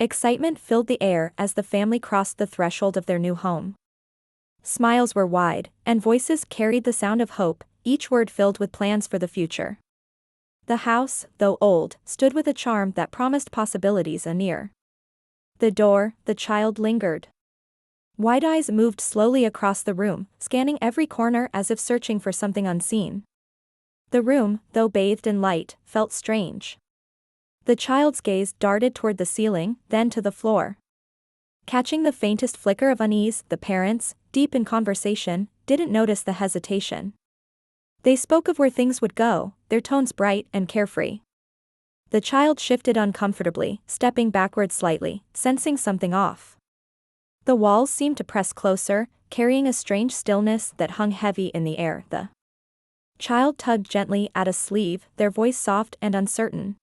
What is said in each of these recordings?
Excitement filled the air as the family crossed the threshold of their new home. Smiles were wide, and voices carried the sound of hope, each word filled with plans for the future. The house, though old, stood with a charm that promised possibilities anear. The door, the child lingered. Wide eyes moved slowly across the room, scanning every corner as if searching for something unseen. The room, though bathed in light, felt strange. The child's gaze darted toward the ceiling, then to the floor. Catching the faintest flicker of unease, the parents, deep in conversation, didn't notice the hesitation. They spoke of where things would go, their tones bright and carefree. The child shifted uncomfortably, stepping backward slightly, sensing something off. The walls seemed to press closer, carrying a strange stillness that hung heavy in the air. The child tugged gently at a sleeve, their voice soft and uncertain.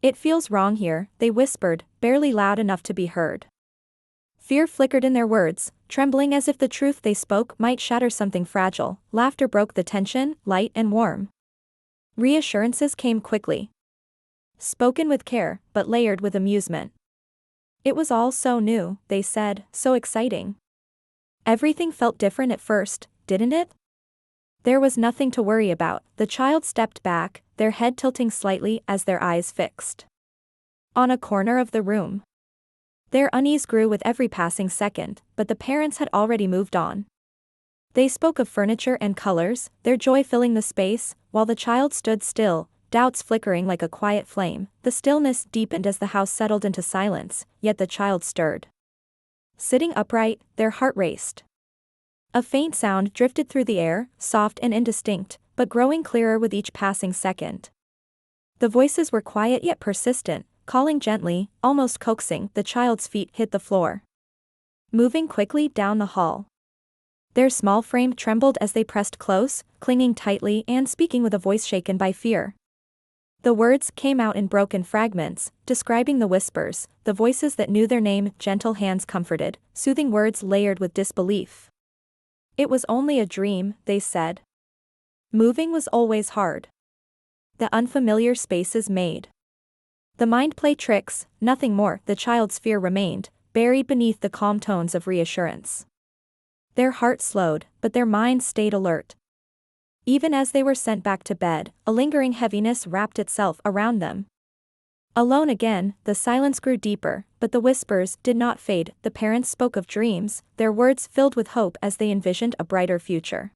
"It feels wrong here," they whispered, barely loud enough to be heard. Fear flickered in their words, trembling as if the truth they spoke might shatter something fragile. Laughter broke the tension, light and warm. Reassurances came quickly. Spoken with care, but layered with amusement. It was all so new, they said, so exciting. Everything felt different at first, didn't it? There was nothing to worry about. The child stepped back, their head tilting slightly as their eyes fixed on a corner of the room. Their unease grew with every passing second, but the parents had already moved on. They spoke of furniture and colors, their joy filling the space, while the child stood still, doubts flickering like a quiet flame. The stillness deepened as the house settled into silence, yet the child stirred. Sitting upright, their heart raced. A faint sound drifted through the air, soft and indistinct, but growing clearer with each passing second. The voices were quiet yet persistent, calling gently, almost coaxing. The child's feet hit the floor, moving quickly down the hall. Their small frame trembled as they pressed close, clinging tightly and speaking with a voice shaken by fear. The words came out in broken fragments, describing the whispers, the voices that knew their name. Gentle hands comforted, soothing words layered with disbelief. It was only a dream, they said. Moving was always hard. The unfamiliar spaces made the mind play tricks, nothing more. The child's fear remained, buried beneath the calm tones of reassurance. Their hearts slowed, but their minds stayed alert. Even as they were sent back to bed, a lingering heaviness wrapped itself around them. Alone again, the silence grew deeper, but the whispers did not fade. The parents spoke of dreams, their words filled with hope as they envisioned a brighter future.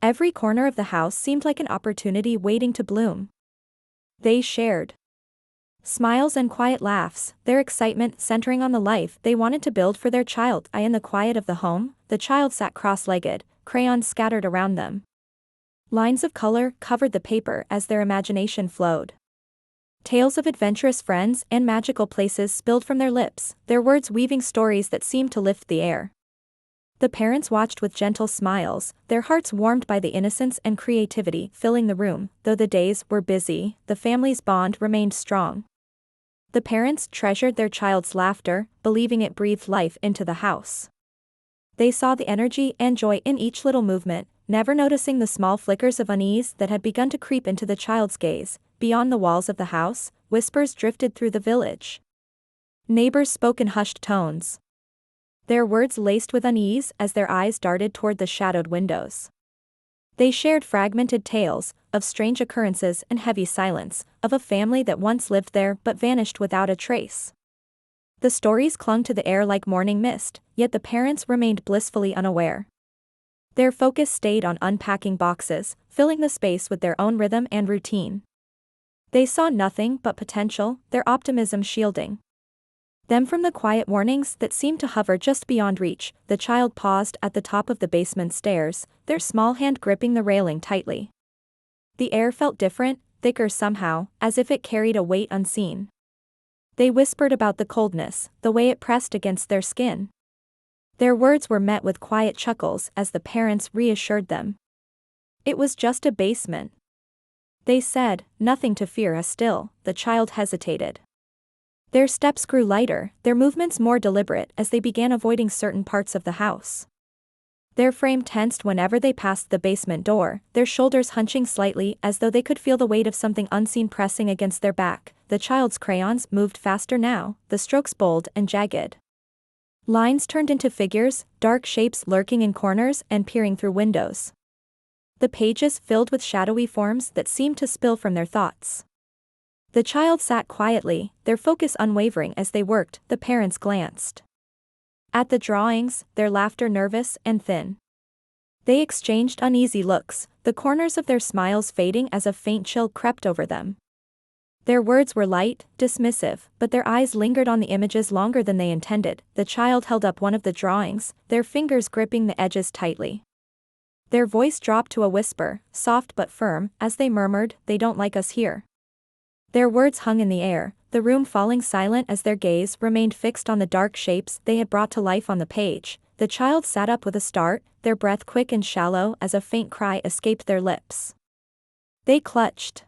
Every corner of the house seemed like an opportunity waiting to bloom. They shared smiles and quiet laughs, their excitement centering on the life they wanted to build for their child. In the quiet of the home, the child sat cross-legged, crayons scattered around them. Lines of color covered the paper as their imagination flowed. Tales of adventurous friends and magical places spilled from their lips, their words weaving stories that seemed to lift the air. The parents watched with gentle smiles, their hearts warmed by the innocence and creativity filling the room. Though the days were busy, the family's bond remained strong. The parents treasured their child's laughter, believing it breathed life into the house. They saw the energy and joy in each little movement, never noticing the small flickers of unease that had begun to creep into the child's gaze. Beyond the walls of the house, whispers drifted through the village. Neighbors spoke in hushed tones, their words laced with unease as their eyes darted toward the shadowed windows. They shared fragmented tales, of strange occurrences and heavy silence, of a family that once lived there but vanished without a trace. The stories clung to the air like morning mist, yet the parents remained blissfully unaware. Their focus stayed on unpacking boxes, filling the space with their own rhythm and routine. They saw nothing but potential, their optimism shielding them from the quiet warnings that seemed to hover just beyond reach. The child paused at the top of the basement stairs, their small hand gripping the railing tightly. The air felt different, thicker somehow, as if it carried a weight unseen. They whispered about the coldness, the way it pressed against their skin. Their words were met with quiet chuckles as the parents reassured them. It was just a basement, they said, nothing to fear. Still, the child hesitated. Their steps grew lighter, their movements more deliberate as they began avoiding certain parts of the house. Their frame tensed whenever they passed the basement door, their shoulders hunching slightly as though they could feel the weight of something unseen pressing against their back. The child's crayons moved faster now, the strokes bold and jagged. Lines turned into figures, dark shapes lurking in corners and peering through windows. The pages filled with shadowy forms that seemed to spill from their thoughts. The child sat quietly, their focus unwavering as they worked. The parents glanced at the drawings, their laughter nervous and thin. They exchanged uneasy looks, the corners of their smiles fading as a faint chill crept over them. Their words were light, dismissive, but their eyes lingered on the images longer than they intended. The child held up one of the drawings, their fingers gripping the edges tightly. Their voice dropped to a whisper, soft but firm, as they murmured, "They don't like us here." Their words hung in the air, the room falling silent as their gaze remained fixed on the dark shapes they had brought to life on the page. The child sat up with a start, their breath quick and shallow as a faint cry escaped their lips. They clutched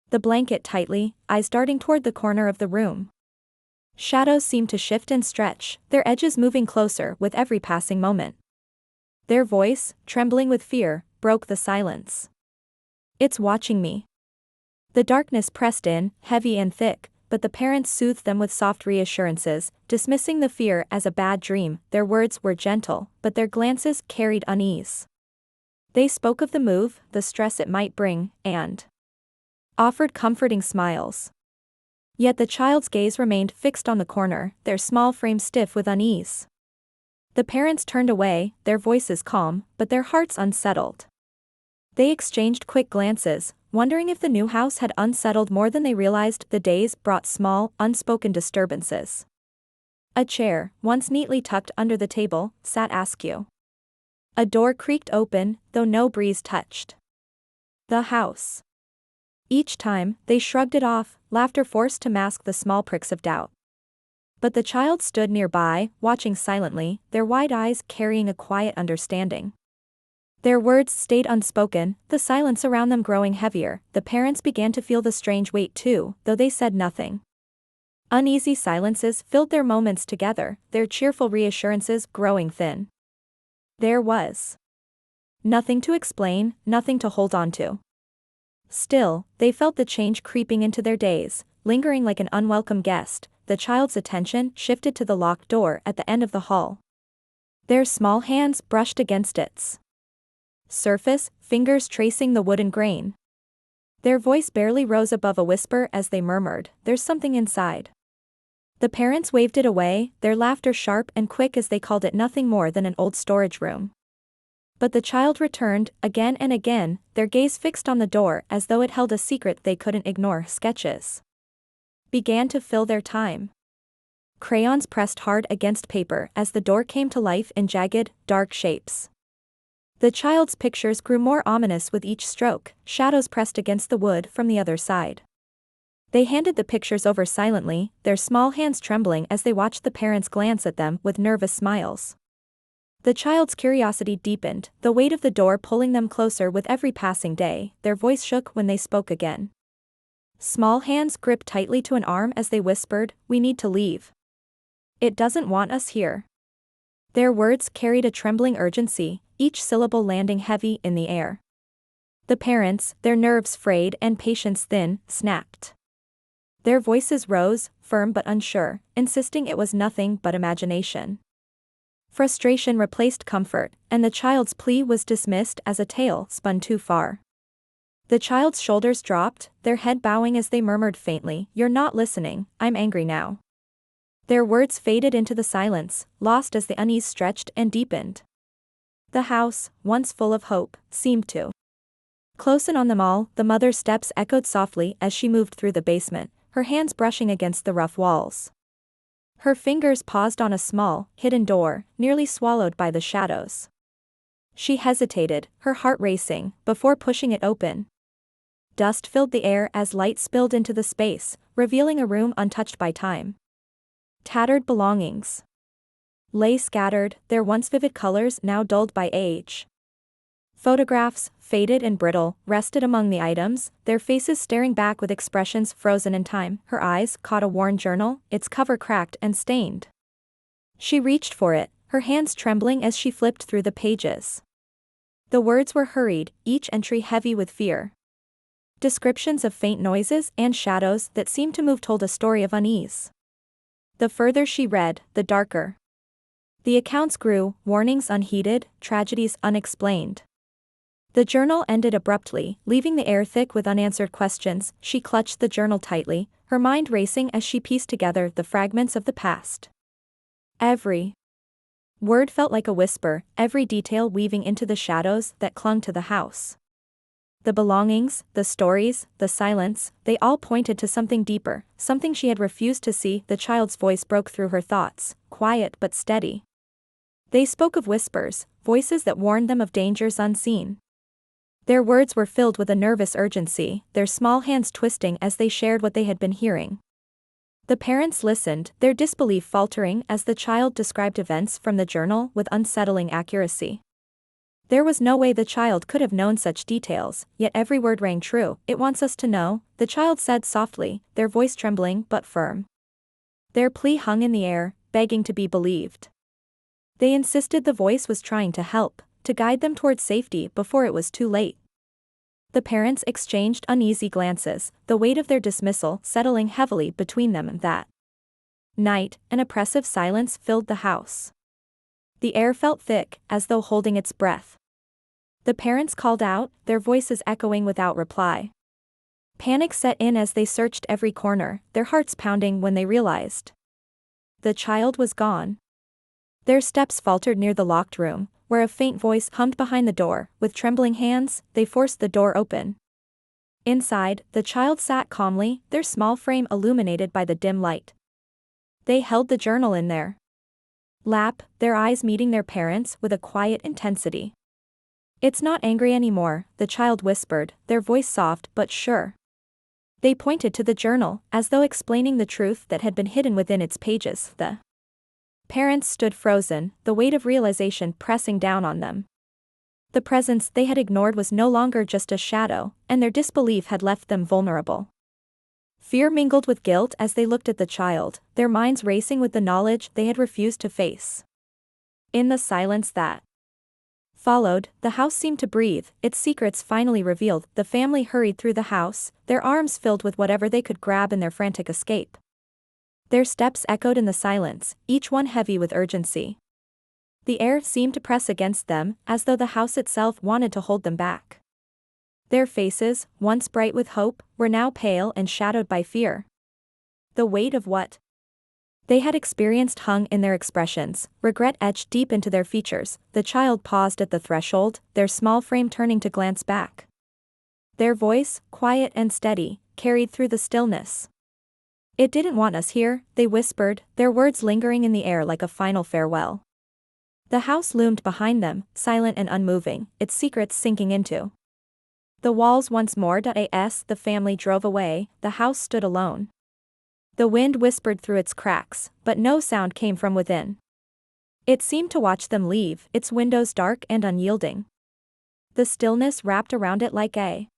the blanket tightly, eyes darting toward the corner of the room. Shadows seemed to shift and stretch, their edges moving closer with every passing moment. Their voice, trembling with fear, broke the silence. "It's watching me." The darkness pressed in, heavy and thick, but the parents soothed them with soft reassurances, dismissing the fear as a bad dream. Their words were gentle, but their glances carried unease. They spoke of the move, the stress it might bring, and offered comforting smiles. Yet the child's gaze remained fixed on the corner, their small frame stiff with unease. The parents turned away, their voices calm, but their hearts unsettled. They exchanged quick glances, wondering if the new house had unsettled more than they realized. The days brought small, unspoken disturbances. A chair, once neatly tucked under the table, sat askew. A door creaked open, though no breeze touched the house. Each time, they shrugged it off, laughter forced to mask the small pricks of doubt. But the child stood nearby, watching silently, their wide eyes carrying a quiet understanding. Their words stayed unspoken, the silence around them growing heavier. The parents began to feel the strange weight too, though they said nothing. Uneasy silences filled their moments together, their cheerful reassurances growing thin. There was nothing to explain, nothing to hold on to. Still, they felt the change creeping into their days, lingering like an unwelcome guest. The child's attention shifted to the locked door at the end of the hall. Their small hands brushed against its surface, fingers tracing the wooden grain. Their voice barely rose above a whisper as they murmured, "There's something inside." The parents waved it away, their laughter sharp and quick as they called it nothing more than an old storage room. But the child returned, again and again, their gaze fixed on the door as though it held a secret they couldn't ignore. Sketches began to fill their time. Crayons pressed hard against paper as the door came to life in jagged, dark shapes. The child's pictures grew more ominous with each stroke, shadows pressed against the wood from the other side. They handed the pictures over silently, their small hands trembling as they watched the parents glance at them with nervous smiles. The child's curiosity deepened, the weight of the door pulling them closer with every passing day. Their voice shook when they spoke again. Small hands gripped tightly to an arm as they whispered, "We need to leave. It doesn't want us here." Their words carried a trembling urgency, each syllable landing heavy in the air. The parents, their nerves frayed and patience thin, snapped. Their voices rose, firm but unsure, insisting it was nothing but imagination. Frustration replaced comfort, and the child's plea was dismissed as a tale spun too far. The child's shoulders dropped, their head bowing as they murmured faintly, "You're not listening, I'm angry now." Their words faded into the silence, lost as the unease stretched and deepened. The house, once full of hope, seemed to close in on them all. The mother's steps echoed softly as she moved through the basement, her hands brushing against the rough walls. Her fingers paused on a small, hidden door, nearly swallowed by the shadows. She hesitated, her heart racing, before pushing it open. Dust filled the air as light spilled into the space, revealing a room untouched by time. Tattered belongings lay scattered, their once vivid colors now dulled by age. Photographs, faded and brittle, rested among the items, their faces staring back with expressions frozen in time. Her eyes caught a worn journal, its cover cracked and stained. She reached for it, her hands trembling as she flipped through the pages. The words were hurried, each entry heavy with fear. Descriptions of faint noises and shadows that seemed to move told a story of unease. The further she read, the darker the accounts grew, warnings unheeded, tragedies unexplained. The journal ended abruptly, leaving the air thick with unanswered questions. She clutched the journal tightly, her mind racing as she pieced together the fragments of the past. Every word felt like a whisper, every detail weaving into the shadows that clung to the house. The belongings, the stories, the silence, they all pointed to something deeper, something she had refused to see. The child's voice broke through her thoughts, quiet but steady. They spoke of whispers, voices that warned them of dangers unseen. Their words were filled with a nervous urgency, their small hands twisting as they shared what they had been hearing. The parents listened, their disbelief faltering as the child described events from the journal with unsettling accuracy. There was no way the child could have known such details, yet every word rang true. "It wants us to know," the child said softly, their voice trembling but firm. Their plea hung in the air, begging to be believed. They insisted the voice was trying to help, to guide them toward safety before it was too late. The parents exchanged uneasy glances, the weight of their dismissal settling heavily between them. And that night, an oppressive silence filled the house. The air felt thick, as though holding its breath. The parents called out, their voices echoing without reply. Panic set in as they searched every corner, their hearts pounding when they realized the child was gone. Their steps faltered near the locked room, where a faint voice hummed behind the door. With trembling hands, they forced the door open. Inside, the child sat calmly, their small frame illuminated by the dim light. They held the journal in their lap, their eyes meeting their parents' with a quiet intensity. "It's not angry anymore," the child whispered, their voice soft but sure. They pointed to the journal, as though explaining the truth that had been hidden within its pages. The parents stood frozen, the weight of realization pressing down on them. The presence they had ignored was no longer just a shadow, and their disbelief had left them vulnerable. Fear mingled with guilt as they looked at the child, their minds racing with the knowledge they had refused to face. In the silence that followed, the house seemed to breathe, its secrets finally revealed. The family hurried through the house, their arms filled with whatever they could grab in their frantic escape. Their steps echoed in the silence, each one heavy with urgency. The air seemed to press against them, as though the house itself wanted to hold them back. Their faces, once bright with hope, were now pale and shadowed by fear. The weight of what they had experienced hung in their expressions, regret etched deep into their features. The child paused at the threshold, their small frame turning to glance back. Their voice, quiet and steady, carried through the stillness. "It didn't want us here," they whispered, their words lingering in the air like a final farewell. The house loomed behind them, silent and unmoving, its secrets sinking into the walls once more. As the family drove away, the house stood alone. The wind whispered through its cracks, but no sound came from within. It seemed to watch them leave, its windows dark and unyielding. The stillness wrapped around it like a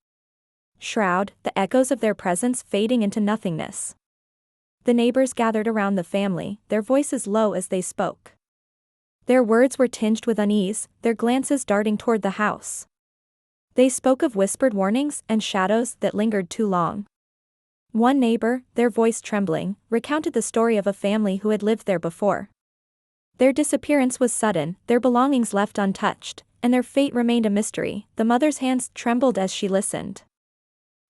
shroud, the echoes of their presence fading into nothingness. The neighbors gathered around the family, their voices low as they spoke. Their words were tinged with unease, their glances darting toward the house. They spoke of whispered warnings and shadows that lingered too long. One neighbor, their voice trembling, recounted the story of a family who had lived there before. Their disappearance was sudden, their belongings left untouched, and their fate remained a mystery. The mother's hands trembled as she listened.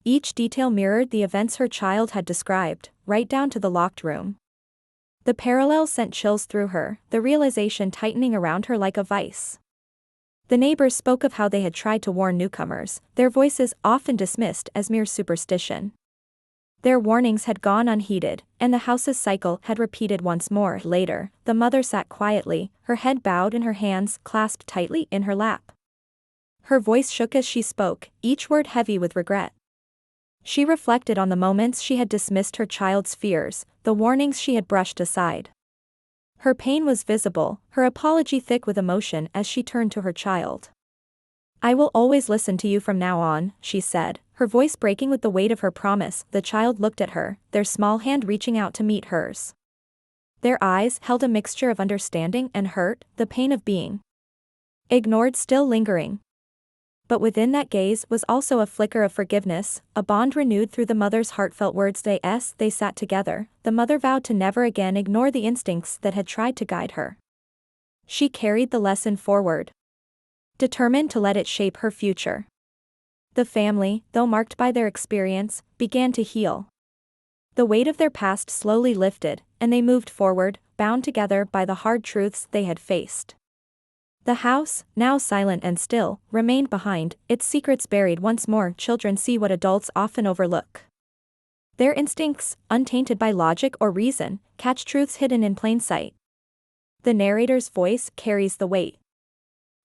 Each detail mirrored the events her child had described, right down to the locked room. The parallel sent chills through her, the realization tightening around her like a vice. The neighbors spoke of how they had tried to warn newcomers, their voices often dismissed as mere superstition. Their warnings had gone unheeded, and the house's cycle had repeated once more. Later, the mother sat quietly, her head bowed and her hands clasped tightly in her lap. Her voice shook as she spoke, each word heavy with regret. She reflected on the moments she had dismissed her child's fears, the warnings she had brushed aside. Her pain was visible, her apology thick with emotion as she turned to her child. "I will always listen to you from now on," she said, her voice breaking with the weight of her promise. The child looked at her, their small hand reaching out to meet hers. Their eyes held a mixture of understanding and hurt, the pain of being ignored still lingering. But within that gaze was also a flicker of forgiveness, a bond renewed through the mother's heartfelt words. As they sat together, the mother vowed to never again ignore the instincts that had tried to guide her. She carried the lesson forward, determined to let it shape her future. The family, though marked by their experience, began to heal. The weight of their past slowly lifted, and they moved forward, bound together by the hard truths they had faced. The house, now silent and still, remained behind, its secrets buried once more. Children see what adults often overlook. Their instincts, untainted by logic or reason, catch truths hidden in plain sight. The narrator's voice carries the weight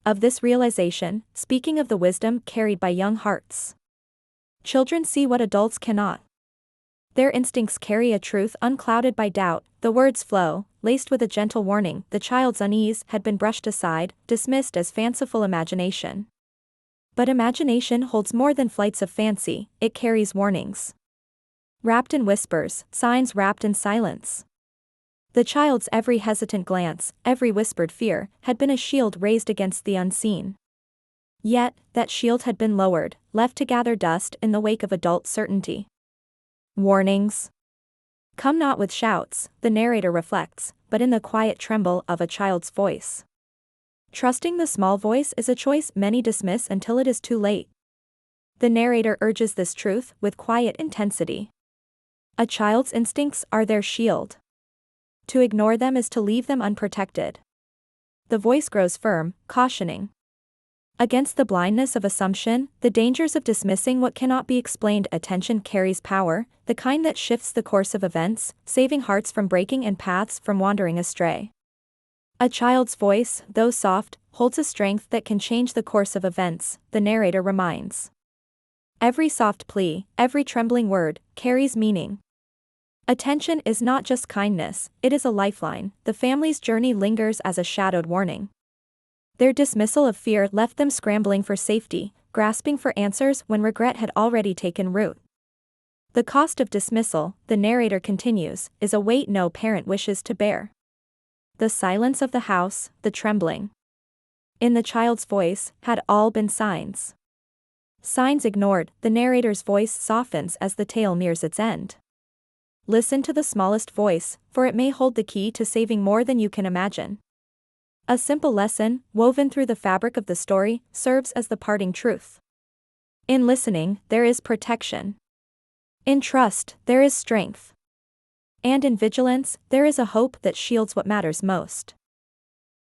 of this realization, speaking of the wisdom carried by young hearts. Children see what adults cannot. Their instincts carry a truth unclouded by doubt. The words flow, laced with a gentle warning. The child's unease had been brushed aside, dismissed as fanciful imagination. But imagination holds more than flights of fancy, it carries warnings. Wrapped in whispers, signs wrapped in silence. The child's every hesitant glance, every whispered fear, had been a shield raised against the unseen. Yet, that shield had been lowered, left to gather dust in the wake of adult certainty. Warnings come not with shouts, the narrator reflects, but in the quiet tremble of a child's voice. Trusting the small voice is a choice many dismiss until it is too late. The narrator urges this truth with quiet intensity. A child's instincts are their shield. To ignore them is to leave them unprotected. The voice grows firm, cautioning against the blindness of assumption, the dangers of dismissing what cannot be explained. Attention carries power, the kind that shifts the course of events, saving hearts from breaking and paths from wandering astray. A child's voice, though soft, holds a strength that can change the course of events, the narrator reminds. Every soft plea, every trembling word, carries meaning. Attention is not just kindness, it is a lifeline. The family's journey lingers as a shadowed warning. Their dismissal of fear left them scrambling for safety, grasping for answers when regret had already taken root. The cost of dismissal, the narrator continues, is a weight no parent wishes to bear. The silence of the house, the trembling in the child's voice, had all been signs. Signs ignored, the narrator's voice softens as the tale nears its end. Listen to the smallest voice, for it may hold the key to saving more than you can imagine. A simple lesson, woven through the fabric of the story, serves as the parting truth. In listening, there is protection. In trust, there is strength. And in vigilance, there is a hope that shields what matters most.